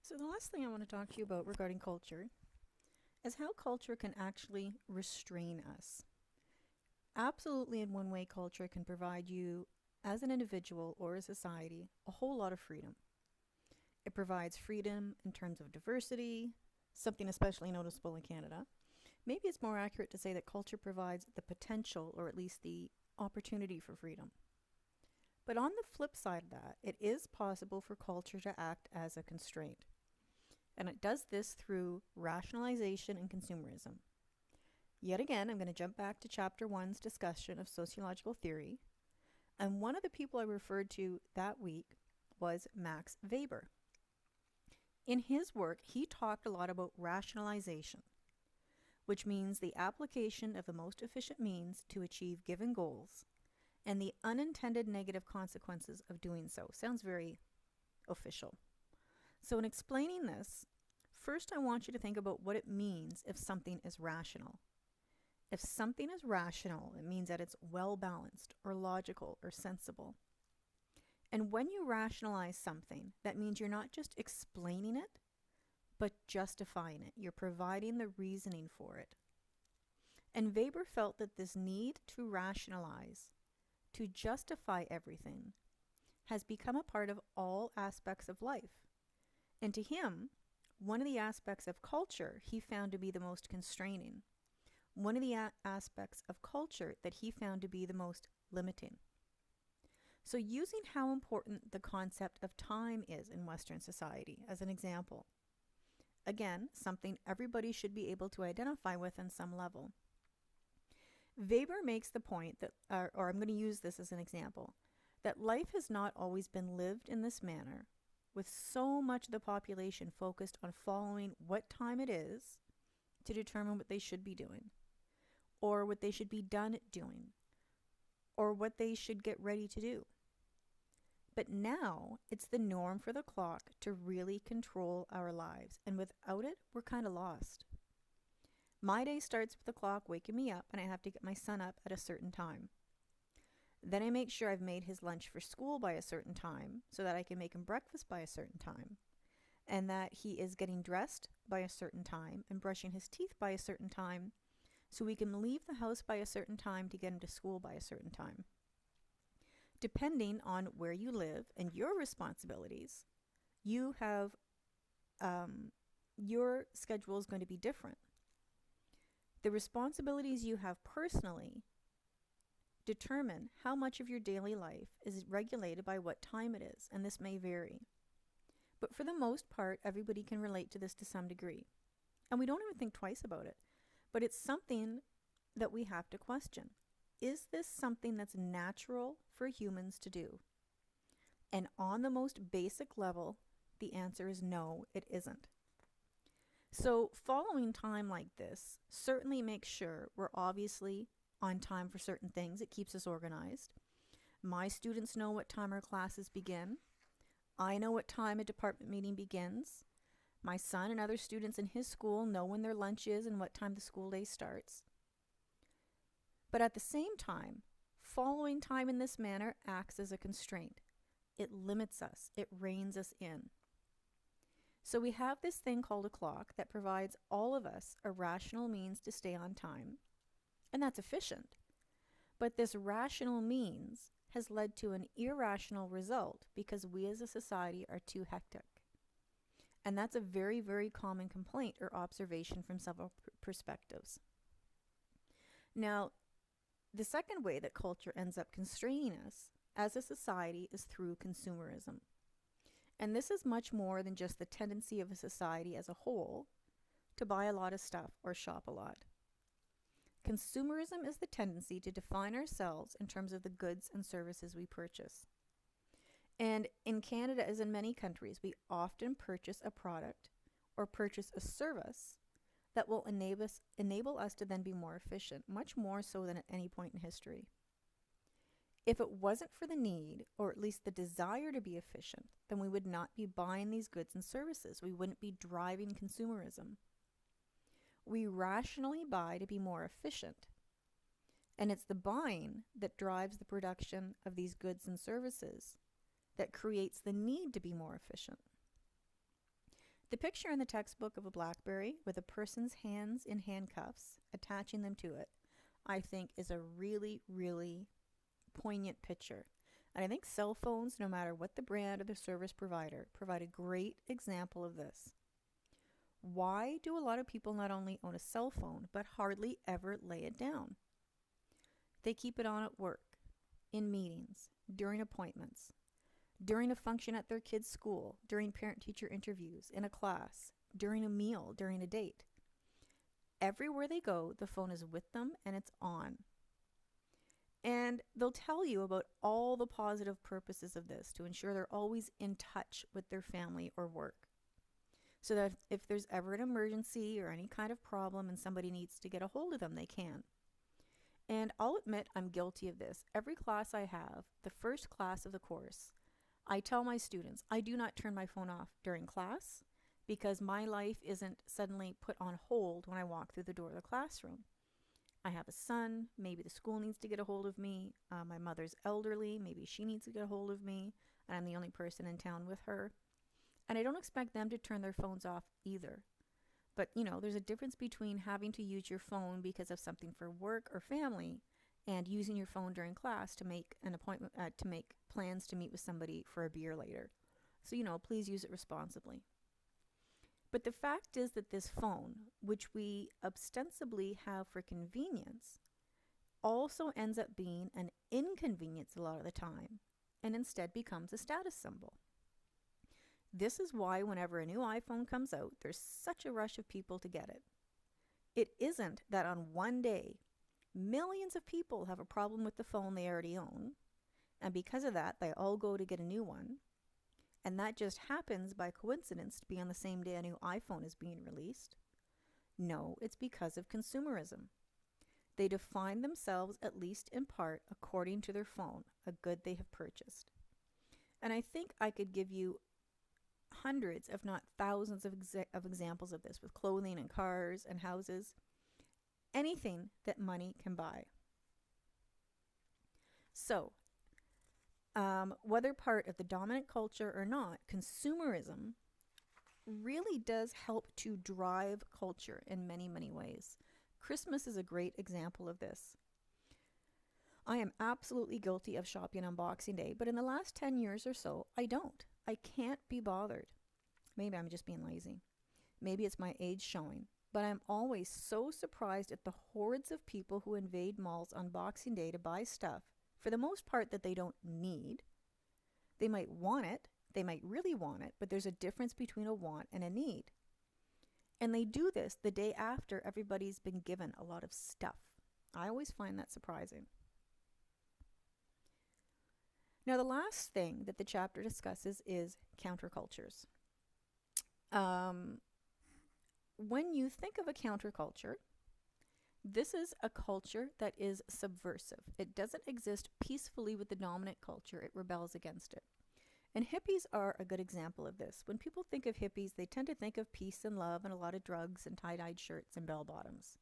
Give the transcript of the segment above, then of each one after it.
So, the last thing I want to talk to you about regarding culture is how culture can actually restrain us. Absolutely, in one way, culture can provide you, as an individual or a society, a whole lot of freedom. It provides freedom in terms of diversity, something especially noticeable in Canada. Maybe it's more accurate to say that culture provides the potential, or at least the opportunity for freedom. But on the flip side of that, it is possible for culture to act as a constraint. And it does this through rationalization and consumerism. Yet again, I'm going to jump back to chapter 1's discussion of sociological theory. And one of the people I referred to that week was Max Weber. In his work, he talked a lot about rationalization, which means the application of the most efficient means to achieve given goals and the unintended negative consequences of doing so. Sounds very official. So in explaining this, first I want you to think about what it means if something is rational. If something is rational, it means that it's well balanced or logical or sensible. And when you rationalize something, that means you're not just explaining it, but justifying it. You're providing the reasoning for it. And Weber felt that this need to rationalize, to justify everything, has become a part of all aspects of life. And to him, one of the aspects of culture he found to be the most constraining. One of the aspects of culture that he found to be the most limiting. So using how important the concept of time is in Western society as an example. Again, something everybody should be able to identify with on some level. Weber makes the point that, or I'm going to use this as an example, that life has not always been lived in this manner, with so much of the population focused on following what time it is to determine what they should be doing, or what they should be done doing, or what they should get ready to do. But now it's the norm for the clock to really control our lives, and without it, we're kind of lost. My day starts with the clock waking me up, and I have to get my son up at a certain time. Then I make sure I've made his lunch for school by a certain time so that I can make him breakfast by a certain time, and that he is getting dressed by a certain time and brushing his teeth by a certain time so we can leave the house by a certain time to get him to school by a certain time. Depending on where you live and your responsibilities, you have your schedule is going to be different. The responsibilities you have personally determine how much of your daily life is regulated by what time it is, and this may vary. But for the most part, everybody can relate to this to some degree. And we don't even think twice about it. But it's something that we have to question. Is this something that's natural for humans to do? And on the most basic level, the answer is no, it isn't. So following time like this certainly makes sure we're obviously on time for certain things. It keeps us organized. My students know what time our classes begin. I know what time a department meeting begins. My son and other students in his school know when their lunch is and what time the school day starts. But at the same time, following time in this manner acts as a constraint. It limits us. It reins us in. So we have this thing called a clock that provides all of us a rational means to stay on time. And that's efficient. But this rational means has led to an irrational result because we as a society are too hectic. And that's a very, very common complaint or observation from several perspectives. Now, the second way that culture ends up constraining us as a society is through consumerism. And this is much more than just the tendency of a society as a whole to buy a lot of stuff or shop a lot. Consumerism is the tendency to define ourselves in terms of the goods and services we purchase. And in Canada, as in many countries, we often purchase a product or purchase a service that will enable us to then be more efficient, much more so than at any point in history. If it wasn't for the need, or at least the desire to be efficient, then we would not be buying these goods and services. We wouldn't be driving consumerism. We rationally buy to be more efficient. And it's the buying that drives the production of these goods and services that creates the need to be more efficient. The picture in the textbook of a BlackBerry with a person's hands in handcuffs, attaching them to it, I think is a really, really poignant picture. And I think cell phones, no matter what the brand or the service provider, provide a great example of this. Why do a lot of people not only own a cell phone, but hardly ever lay it down? They keep it on at work, in meetings, during appointments, during a function at their kid's school, during parent-teacher interviews, in a class, during a meal, during a date. Everywhere they go, the phone is with them and it's on. And they'll tell you about all the positive purposes of this to ensure they're always in touch with their family or work. So that if there's ever an emergency or any kind of problem and somebody needs to get a hold of them, they can. And I'll admit I'm guilty of this. Every class I have, the first class of the course, I tell my students, I do not turn my phone off during class because my life isn't suddenly put on hold when I walk through the door of the classroom. I have a son, maybe the school needs to get a hold of me. My mother's elderly, maybe she needs to get a hold of me, and I'm the only person in town with her. And I don't expect them to turn their phones off either. But, there's a difference between having to use your phone because of something for work or family and using your phone during class to make an appointment, to make plans to meet with somebody for a beer later. So, please use it responsibly. But the fact is that this phone, which we ostensibly have for convenience, also ends up being an inconvenience a lot of the time and instead becomes a status symbol. This is why whenever a new iPhone comes out, there's such a rush of people to get it. It isn't that on one day, millions of people have a problem with the phone they already own, and because of that, they all go to get a new one. And that just happens by coincidence to be on the same day a new iPhone is being released. No, it's because of consumerism. They define themselves, at least in part, according to their phone, a good they have purchased. And I think I could give you hundreds, if not thousands of examples of this with clothing and cars and houses. Anything that money can buy. So, whether part of the dominant culture or not, consumerism really does help to drive culture in many, many ways. Christmas is a great example of this. I am absolutely guilty of shopping on Boxing Day, but in the last 10 years or so, I don't. I can't be bothered. Maybe I'm just being lazy. Maybe it's my age showing. But I'm always so surprised at the hordes of people who invade malls on Boxing Day to buy stuff, for the most part, that they don't need. They might want it, they might really want it, but there's a difference between a want and a need. And they do this the day after everybody's been given a lot of stuff. I always find that surprising. Now, the last thing that the chapter discusses is countercultures. When you think of a counterculture, this is a culture that is subversive. It doesn't exist peacefully with the dominant culture. It rebels against it. And hippies are a good example of this. When people think of hippies, they tend to think of peace and love and a lot of drugs and tie-dyed shirts and bell-bottoms.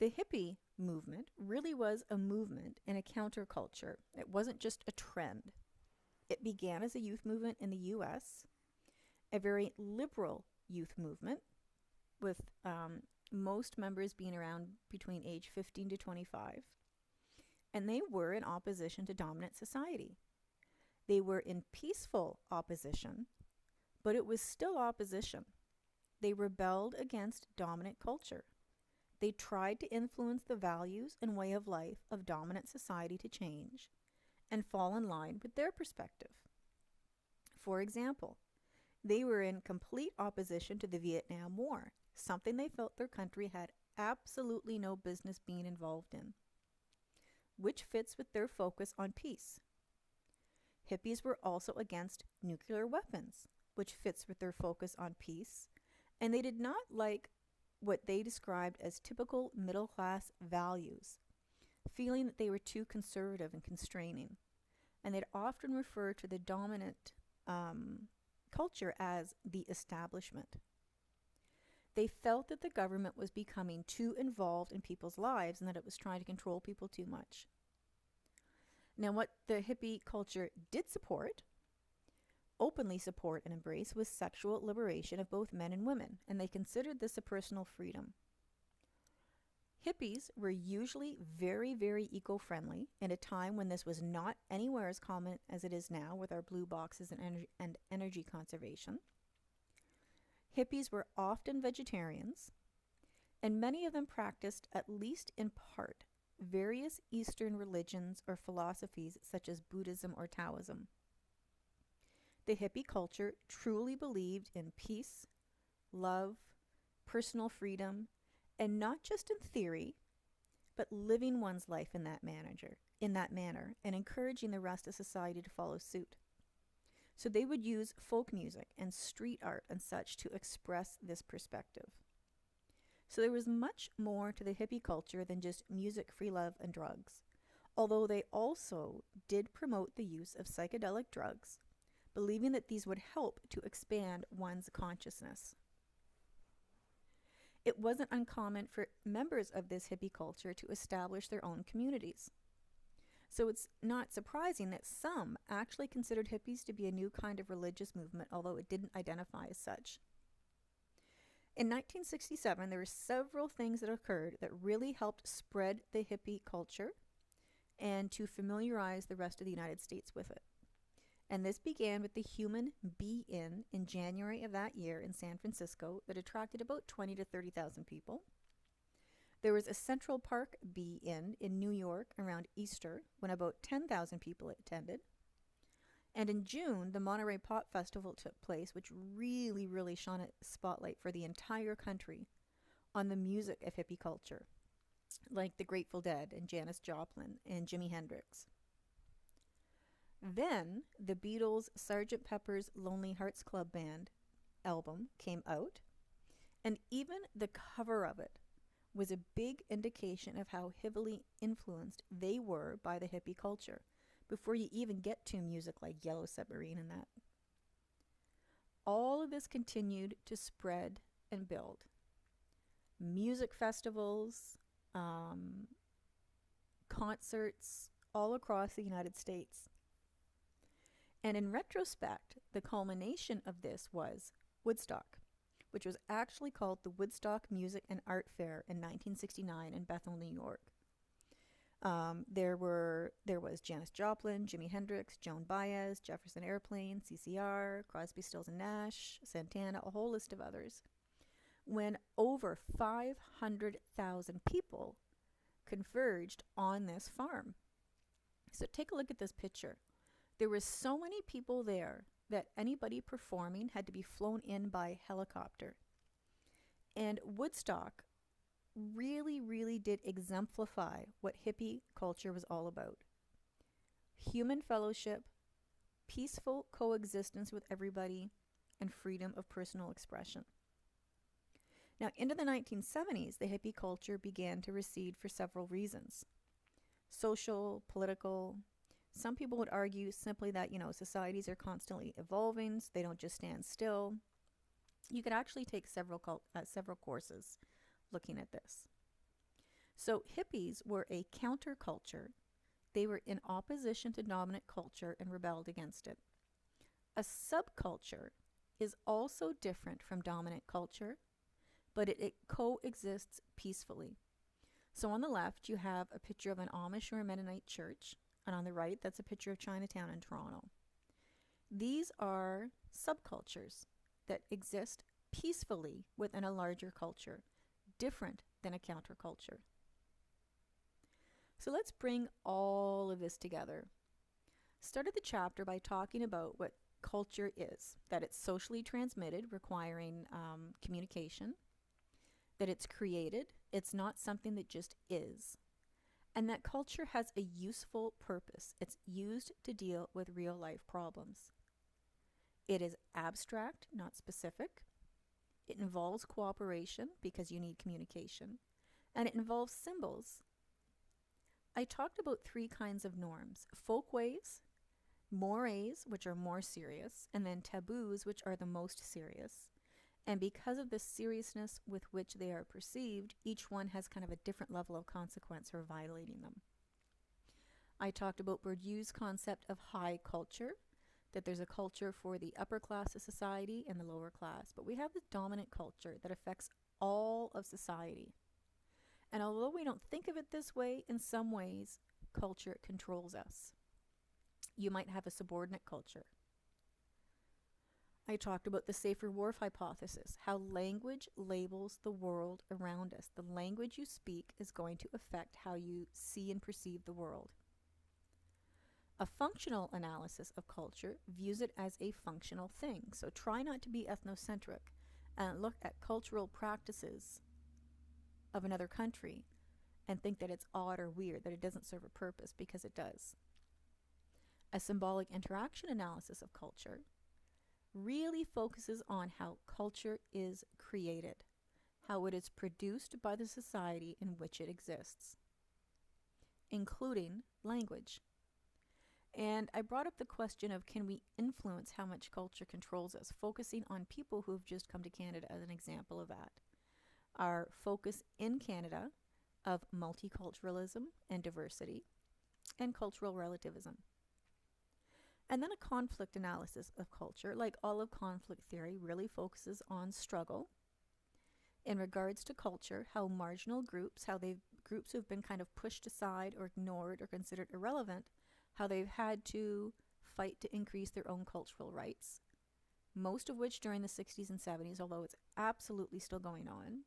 The hippie movement really was a movement in a counterculture. It wasn't just a trend. It began as a youth movement in the U.S., a very liberal youth movement with most members being around between age 15 to 25. And they were in opposition to dominant society. They were in peaceful opposition, but it was still opposition. They rebelled against dominant culture. They tried to influence the values and way of life of dominant society to change and fall in line with their perspective. For example, they were in complete opposition to the Vietnam War, something they felt their country had absolutely no business being involved in, which fits with their focus on peace. Hippies were also against nuclear weapons, which fits with their focus on peace, and they did not like what they described as typical middle-class values, feeling that they were too conservative and constraining. And they'd often refer to the dominant culture as the establishment. They felt that the government was becoming too involved in people's lives and that it was trying to control people too much. Now, what the hippie culture did support openly support and embrace was sexual liberation of both men and women, and they considered this a personal freedom. Hippies were usually very, very eco-friendly in a time when this was not anywhere as common as it is now with our blue boxes and energy conservation. Hippies were often vegetarians, and many of them practiced, at least in part, various Eastern religions or philosophies such as Buddhism or Taoism. The hippie culture truly believed in peace, love, personal freedom, and not just in theory, but living one's life in that manner, and encouraging the rest of society to follow suit. So they would use folk music and street art and such to express this perspective. So there was much more to the hippie culture than just music, free love, and drugs, although they also did promote the use of psychedelic drugs, believing that these would help to expand one's consciousness. It wasn't uncommon for members of this hippie culture to establish their own communities. So it's not surprising that some actually considered hippies to be a new kind of religious movement, although it didn't identify as such. In 1967, there were several things that occurred that really helped spread the hippie culture and to familiarize the rest of the United States with it. And this began with the Human Be-In in January of that year in San Francisco that attracted about 20 to 30,000 people. There was a Central Park Be-In in New York around Easter when about 10,000 people attended. And in June, the Monterey Pop Festival took place, which really, really shone a spotlight for the entire country on the music of hippie culture, like the Grateful Dead and Janis Joplin and Jimi Hendrix. Then the Beatles' Sgt. Pepper's Lonely Hearts Club Band album came out, and even the cover of it was a big indication of how heavily influenced they were by the hippie culture, before you even get to music like Yellow Submarine and that. All of this continued to spread and build. Music festivals, concerts all across the United States. And in retrospect, the culmination of this was Woodstock, which was actually called the Woodstock Music and Art Fair in 1969 in Bethel, New York. There was Janis Joplin, Jimi Hendrix, Joan Baez, Jefferson Airplane, CCR, Crosby, Stills and Nash, Santana, a whole list of others, when over 500,000 people converged on this farm. So take a look at this picture. There were so many people there that anybody performing had to be flown in by helicopter. And Woodstock really, really did exemplify what hippie culture was all about. Human fellowship, peaceful coexistence with everybody, and freedom of personal expression. Now, into the 1970s, the hippie culture began to recede for several reasons. Social, political. Some people would argue simply that, societies are constantly evolving, so they don't just stand still. You could actually take several courses looking at this. So hippies were a counterculture. They were in opposition to dominant culture and rebelled against it. A subculture is also different from dominant culture, but it coexists peacefully. So on the left, you have a picture of an Amish or a Mennonite church, and on the right, that's a picture of Chinatown in Toronto. These are subcultures that exist peacefully within a larger culture, different than a counterculture. So let's bring all of this together. Started the chapter by talking about what culture is, that it's socially transmitted, requiring communication, that it's created, it's not something that just is, and that culture has a useful purpose. It's used to deal with real life problems. It is abstract, not specific. It involves cooperation because you need communication, and it involves symbols. I talked about 3 kinds of norms: folkways, mores, which are more serious, and then taboos, which are the most serious. And because of the seriousness with which they are perceived, each one has kind of a different level of consequence for violating them. I talked about Bourdieu's concept of high culture, that there's a culture for the upper class of society and the lower class, but we have this dominant culture that affects all of society. And although we don't think of it this way, in some ways, culture controls us. You might have a subordinate culture. I talked about the safer wharf hypothesis, how language labels the world around us. The language you speak is going to affect how you see and perceive the world. A functional analysis of culture views it as a functional thing. So try not to be ethnocentric and look at cultural practices of another country and think that it's odd or weird, that it doesn't serve a purpose, because it does. A symbolic interaction analysis of culture really focuses on how culture is created, how it is produced by the society in which it exists, including language. And I brought up the question of, can we influence how much culture controls us, focusing on people who have just come to Canada as an example of that. Our focus in Canada of multiculturalism and diversity and cultural relativism. And then a conflict analysis of culture, like all of conflict theory, really focuses on struggle in regards to culture, how marginal groups, groups who've been kind of pushed aside or ignored or considered irrelevant, how they've had to fight to increase their own cultural rights, most of which during the 60s and 70s, although it's absolutely still going on.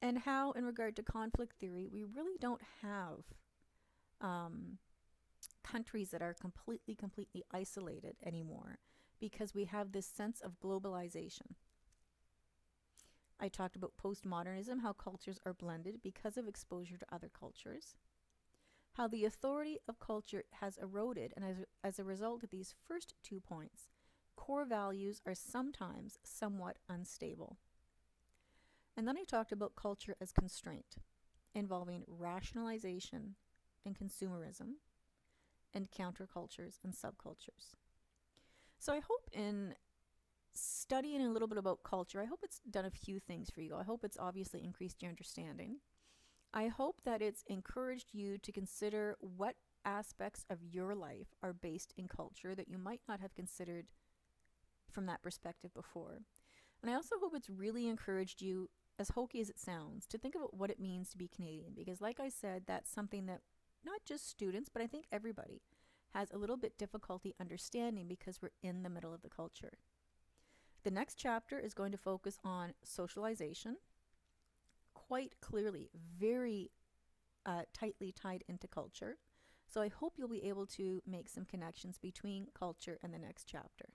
And how, in regard to conflict theory, we really don't have countries that are completely isolated anymore, because we have this sense of globalization. I talked about postmodernism, how cultures are blended because of exposure to other cultures, how the authority of culture has eroded, and as a result of these first 2 points, core values are sometimes somewhat unstable. And then I talked about culture as constraint, involving rationalization and consumerism, and countercultures and subcultures. So I hope in studying a little bit about culture, I hope it's done a few things for you. I hope it's obviously increased your understanding. I hope that it's encouraged you to consider what aspects of your life are based in culture that you might not have considered from that perspective before. And I also hope it's really encouraged you, as hokey as it sounds, to think about what it means to be Canadian, because like I said, that's something that not just students, but I think everybody has a little bit difficulty understanding, because we're in the middle of the culture. The next chapter is going to focus on socialization, quite clearly, very tightly tied into culture. So I hope you'll be able to make some connections between culture and the next chapter.